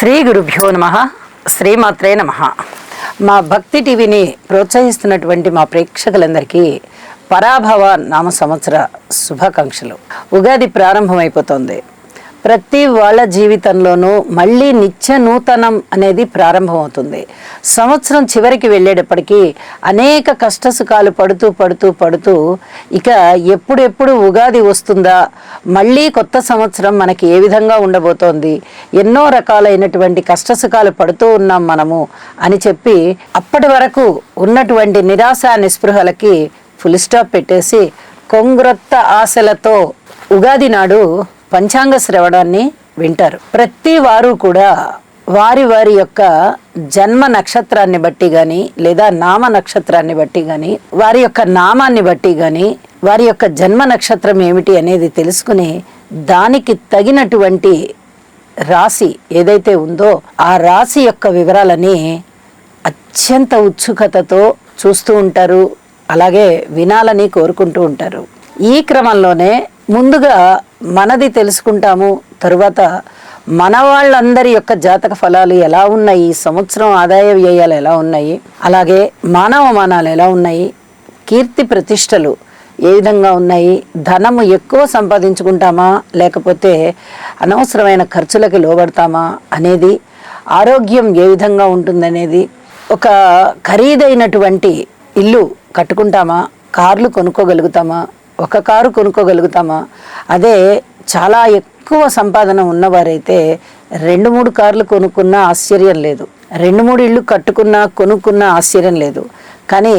శ్రీ గురుభ్యో నమః. శ్రీమాత్రే నమః. మా భక్తి టీవీని ప్రోత్సహిస్తున్నటువంటి మా ప్రేక్షకులందరికీ పరాభవ నామ సంవత్సర శుభాకాంక్షలు. ఉగాది ప్రారంభమైపోతుంది. ప్రతి వాళ్ళ జీవితంలోనూ మళ్ళీ నిత్య నూతనం అనేది ప్రారంభమవుతుంది. సంవత్సరం చివరికి వెళ్ళేటప్పటికీ అనేక కష్టసుఖాలు పడుతూ ఇక ఎప్పుడెప్పుడు ఉగాది వస్తుందా, మళ్ళీ కొత్త సంవత్సరం మనకి ఏ విధంగా ఉండబోతోంది, ఎన్నో రకాలైనటువంటి కష్టసుఖాలు పడుతూ ఉన్నాం మనము అని చెప్పి అప్పటి వరకు ఉన్నటువంటి నిరాశ నిస్పృహలకి ఫుల్ స్టాప్ పెట్టేసి కొంగ్రొత్త ఆశలతో ఉగాది నాడు పంచాంగ శ్రవణాన్ని వింటారు. ప్రతి వారు కూడా వారి వారి యొక్క జన్మ నక్షత్రాన్ని బట్టి కానీ లేదా నామ నక్షత్రాన్ని బట్టి కానీ వారి యొక్క నామాన్ని బట్టి కానీ వారి యొక్క జన్మ నక్షత్రం ఏమిటి అనేది తెలుసుకుని దానికి తగినటువంటి రాశి ఏదైతే ఉందో ఆ రాశి యొక్క వివరాలని అత్యంత ఉత్సుకతతో చూస్తూ ఉంటారు, అలాగే వినాలని కోరుకుంటూ ఉంటారు. ఈ క్రమంలోనే ముందుగా మనది తెలుసుకుంటాము. తరువాత మన వాళ్ళందరి యొక్క జాతక ఫలాలు ఎలా ఉన్నాయి, ఈ సంవత్సరం ఆదాయ వ్యయాలు ఎలా ఉన్నాయి, అలాగే మానవ మానాలు ఎలా ఉన్నాయి, కీర్తి ప్రతిష్టలు ఏ విధంగా ఉన్నాయి, ధనము ఎక్కువ సంపాదించుకుంటామా లేకపోతే అనవసరమైన ఖర్చులకి లోబడతామా అనేది, ఆరోగ్యం ఏ విధంగా ఉంటుందనేది, ఒక ఖరీదైనటువంటి ఇల్లు కట్టుకుంటామా, కార్లు కొనుక్కోగలుగుతామా, ఒక కారు కొనుక్కోగలుగుతామా, అదే చాలా ఎక్కువ సంపాదన ఉన్నవారైతే 2-3 కార్లు కొనుక్కున్నా ఆశ్చర్యం లేదు, 2-3 ఇళ్ళు కొనుక్కున్నా ఆశ్చర్యం లేదు. కానీ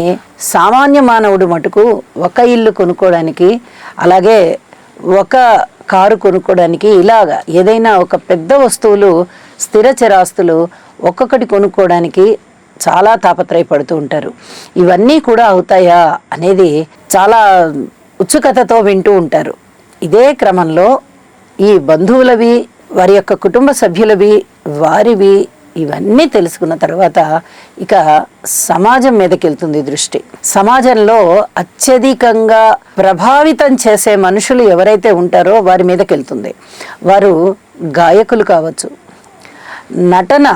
సామాన్య మానవుడు మటుకు ఒక ఇల్లు కొనుక్కోవడానికి, అలాగే ఒక కారు కొనుక్కోవడానికి, ఇలాగా ఏదైనా ఒక పెద్ద వస్తువులు స్థిర చరాస్తులు ఒక్కొక్కటి కొనుక్కోవడానికి చాలా తాపత్రయపడుతూ ఉంటారు. ఇవన్నీ కూడా అవుతాయా అనేది చాలా ఉత్సుకతతో వింటూ ఉంటారు. ఇదే క్రమంలో ఈ బంధువులవి, వారి యొక్క కుటుంబ సభ్యులవి, వారివి ఇవన్నీ తెలుసుకున్న తర్వాత ఇక సమాజం మీదకి వెళ్తుంది దృష్టి. సమాజంలో అత్యధికంగా ప్రభావితం చేసే మనుషులు ఎవరైతే ఉంటారో వారి మీదకి వెళ్తుంది. వారు గాయకులు కావచ్చు, నటన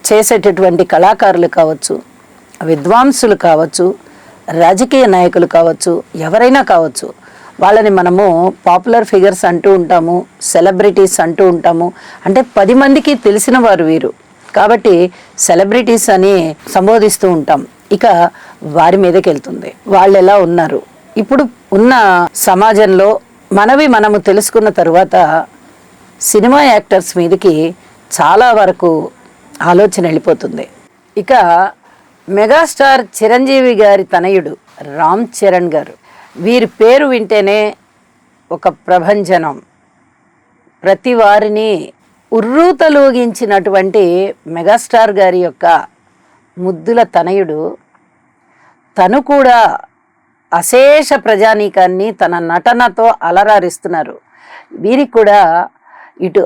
చేసేటటువంటి కళాకారులు కావచ్చు, విద్వాంసులు కావచ్చు, రాజకీయ నాయకులు కావచ్చు, ఎవరైనా కావచ్చు. వాళ్ళని మనము పాపులర్ ఫిగర్స్ అంటూ ఉంటాము, సెలబ్రిటీస్ అంటూ ఉంటాము. అంటే 10 మందికి తెలిసిన వారు వీరు కాబట్టి సెలబ్రిటీస్ అని సంబోధిస్తూ ఉంటాం. ఇక వారి మీదకి వెళ్తుంది. వాళ్ళు ఎలా ఉన్నారు, ఇప్పుడు ఉన్న సమాజంలో మనము తెలుసుకున్న తరువాత సినిమా యాక్టర్స్ మీదకి చాలా వరకు ఆలోచన వెళ్ళిపోతుంది. ఇక మెగాస్టార్ చిరంజీవి గారి తనయుడు రామ్ చరణ్ గారు, వీరి పేరు వింటేనే ఒక ప్రభంజనం, ప్రతి వారిని ఉర్రూతలూగించినటువంటి మెగాస్టార్ గారి యొక్క ముద్దుల తనయుడు తను కూడా అశేష ప్రజానీకాన్ని తన నటనతో అలరారిస్తున్నారు. వీరికి కూడా ఇటు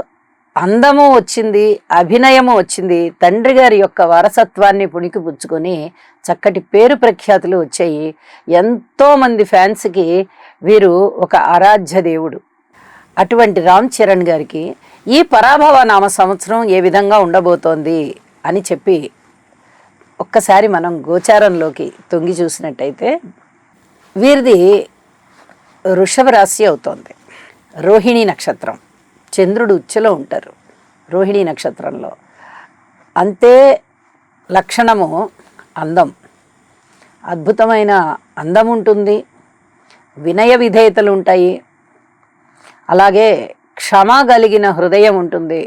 అందము వచ్చింది, అభినయము వచ్చింది, తండ్రి గారి యొక్క వారసత్వాన్ని పుణికిపుచ్చుకొని చక్కటి పేరు ప్రఖ్యాతులు వచ్చాయి. ఎంతోమంది ఫ్యాన్స్కి వీరు ఒక ఆరాధ్య దేవుడు. అటువంటి రామ్ చరణ్ గారికి ఈ పరాభవ నామ సంవత్సరం ఏ విధంగా ఉండబోతోంది అని చెప్పి ఒక్కసారి మనం గోచారంలోకి తొంగి చూసినట్టయితే వీరిది వృషభ రాశి అవుతోంది. రోహిణి నక్షత్రం, చంద్రుడు ఉచ్చులో ఉంటారు రోహిణి నక్షత్రంలో. అంతే లక్షణము అందం, అద్భుతమైన అందం ఉంటుంది, వినయ విధేయతలు ఉంటాయి, అలాగే క్షమ కలిగిన హృదయం ఉంటుంది,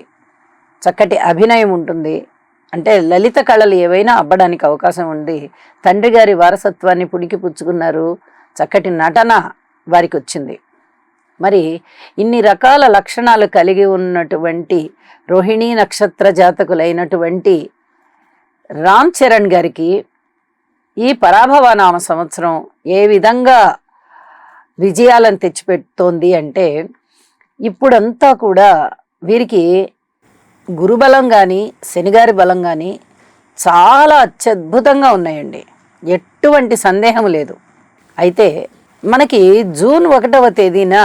చక్కటి అభినయం ఉంటుంది. అంటే లలిత కళలు ఏవైనా అబ్బడానికి అవకాశం ఉంది. తండ్రి గారి వారసత్వాన్ని పుణికిపుచ్చుకున్నారు, చక్కటి నటన వారికి వచ్చింది. మరి ఇన్ని రకాల లక్షణాలు కలిగి ఉన్నటువంటి రోహిణీ నక్షత్ర జాతకులైనటువంటి రామ్ చరణ్ గారికి ఈ పరాభవ నామ సంవత్సరం ఏ విధంగా విజయాలను తెచ్చిపెడుతోంది అంటే, ఇప్పుడంతా కూడా వీరికి గురుబలం కానీ శనిగారి బలం కానీ చాలా అత్యద్భుతంగా ఉన్నాయండి, ఎటువంటి సందేహం లేదు. అయితే మనకి జూన్ 1వ తేదీన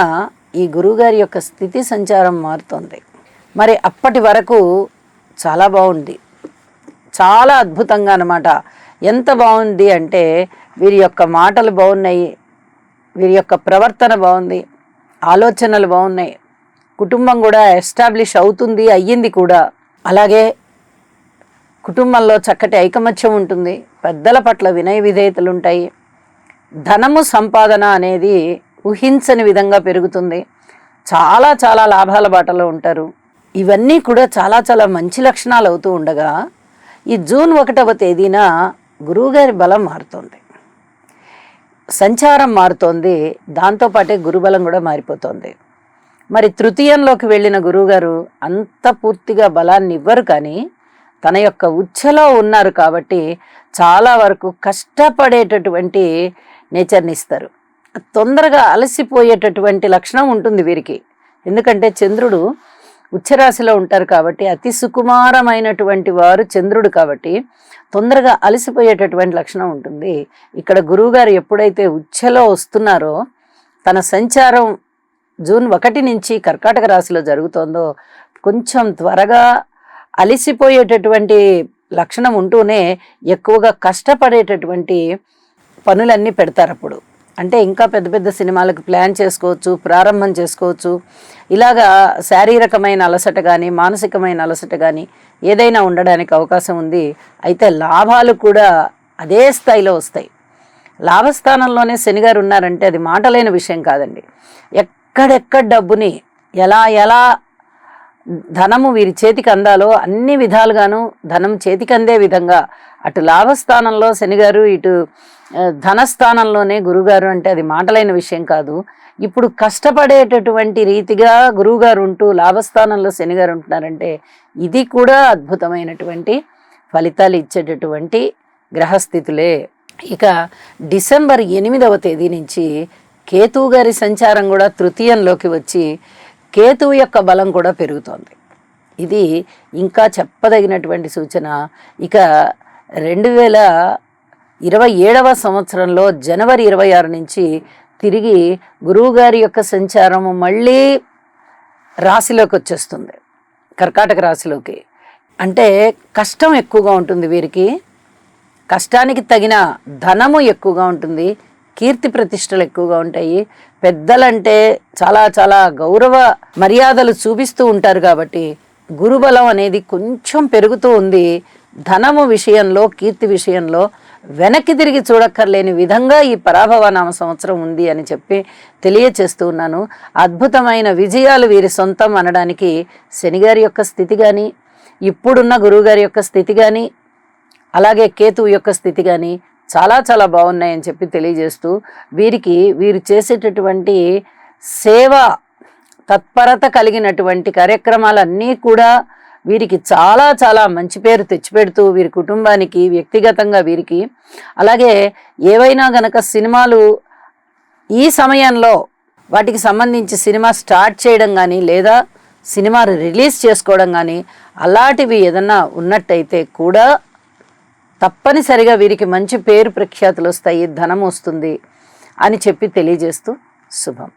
ఈ గురువుగారి యొక్క స్థితి సంచారం మారుతోంది. మరి అప్పటి వరకు చాలా బాగుంది, చాలా అద్భుతంగా అన్నమాట. ఎంత బాగుంది అంటే వీరి యొక్క మాటలు బాగున్నాయి, వీరి యొక్క ప్రవర్తన బాగుంది, ఆలోచనలు బాగున్నాయి, కుటుంబం కూడా ఎస్టాబ్లిష్ అవుతుంది, అయ్యింది కూడా. అలాగే కుటుంబంలో చక్కటి ఐకమత్యం ఉంటుంది, పెద్దల పట్ల వినయ విధేయతలు ఉంటాయి, ధనము సంపాదన అనేది ఊహించని విధంగా పెరుగుతుంది, చాలా చాలా లాభాల బాటలో ఉంటారు. ఇవన్నీ కూడా చాలా చాలా మంచి లక్షణాలు అవుతూ ఉండగా ఈ జూన్ 1వ తేదీన గురువుగారి బలం మారుతోంది, సంచారం మారుతోంది, దాంతోపాటే గురుబలం కూడా మారిపోతుంది. మరి తృతీయంలోకి వెళ్ళిన గురువుగారు అంత పూర్తిగా బలాన్ని ఇవ్వరు, కానీ తన యొక్క ఉచ్ఛలో ఉన్నారు కాబట్టి చాలా వరకు కష్టపడేటటువంటి నేచర్ని ఇస్తారు. తొందరగా అలసిపోయేటటువంటి లక్షణం ఉంటుంది వీరికి. ఎందుకంటే చంద్రుడు ఉచ్చరాశిలో ఉంటారు కాబట్టి అతి సుకుమారమైనటువంటి వారు చంద్రుడు కాబట్టి తొందరగా అలసిపోయేటటువంటి లక్షణం ఉంటుంది. ఇక్కడ గురువుగారు ఎప్పుడైతే ఉచ్చలో వస్తున్నారో, తన సంచారం జూన్ 1 నుంచి కర్కాటక రాశిలో జరుగుతోందో, కొంచెం త్వరగా అలసిపోయేటటువంటి లక్షణం ఉంటూనే ఎక్కువగా కష్టపడేటటువంటి పనులన్నీ పెడతారు. అప్పుడు అంటే ఇంకా పెద్ద పెద్ద సినిమాలకు ప్లాన్ చేసుకోవచ్చు, ప్రారంభం చేసుకోవచ్చు. ఇలాగా శారీరకమైన అలసట కానీ మానసికమైన అలసట కానీ ఏదైనా ఉండడానికి అవకాశం ఉంది. అయితే లాభాలు కూడా అదే స్థాయిలో వస్తాయి. లాభస్థానంలోనే శనిగారు ఉన్నారంటే అది మాటలేని విషయం కాదండి. ఎక్కడెక్కడ డబ్బుని ఎలా ఎలా ధనము వీరి చేతికి అందాలో అన్ని విధాలుగాను ధనం చేతికి అందే విధంగా అటు లాభస్థానంలో శనిగారు, ఇటు ధనస్థానంలోనే గురుగారు అంటే అది మాటలైన విషయం కాదు. ఇప్పుడు కష్టపడేటటువంటి రీతిగా గురువుగారు ఉంటూ లాభస్థానంలో శనిగారు ఉంటున్నారంటే ఇది కూడా అద్భుతమైనటువంటి ఫలితాలు ఇచ్చేటటువంటి గ్రహస్థితులే. ఇక డిసెంబర్ 8వ తేదీ నుంచి కేతువు గారి సంచారం కూడా తృతీయంలోకి వచ్చి కేతువు యొక్క బలం కూడా పెరుగుతోంది. ఇది ఇంకా చెప్పదగినటువంటి సూచన. ఇక 2027వ సంవత్సరంలో జనవరి 26 నుంచి తిరిగి గురువుగారి యొక్క సంచారము మళ్ళీ రాశిలోకి వచ్చేస్తుంది, కర్కాటక రాశిలోకి. అంటే కష్టం ఎక్కువగా ఉంటుంది వీరికి, కష్టానికి తగిన ధనము ఎక్కువగా ఉంటుంది, కీర్తి ప్రతిష్టలు ఎక్కువగా ఉంటాయి. పెద్దలంటే చాలా చాలా గౌరవ మర్యాదలు చూపిస్తూ ఉంటారు కాబట్టి గురుబలం అనేది కొంచెం పెరుగుతూ ఉంది. ధనము విషయంలో, కీర్తి విషయంలో వెనక్కి తిరిగి చూడక్కర్లేని విధంగా ఈ పరాభవ నామ సంవత్సరం ఉంది అని చెప్పి తెలియచేస్తూ ఉన్నాను. అద్భుతమైన విజయాలు వీరి సొంతం అనడానికి శనిగారి యొక్క స్థితి కానీ, ఇప్పుడున్న గురువుగారి యొక్క స్థితి కానీ, అలాగే కేతువు యొక్క స్థితి కానీ చాలా చాలా బాగున్నాయని చెప్పి తెలియజేస్తూ, వీరు చేసేటటువంటి సేవ తత్పరత కలిగినటువంటి కార్యక్రమాలన్నీ కూడా వీరికి చాలా చాలా మంచి పేరు తెచ్చిపెడుతూ వీరి కుటుంబానికి, వ్యక్తిగతంగా వీరికి, అలాగే ఏవైనా గనక సినిమాలు ఈ సమయంలో వాటికి సంబంధించి సినిమా స్టార్ట్ చేయడం కానీ లేదా సినిమా రిలీజ్ చేసుకోవడం కానీ అలాంటివి ఏదన్నా ఉన్నట్టయితే కూడా తప్పనిసరిగా వీరికి మంచి పేరు ప్రఖ్యాతులు వస్తాయి, ధనం వస్తుంది అని చెప్పి తెలియజేస్తూ శుభం.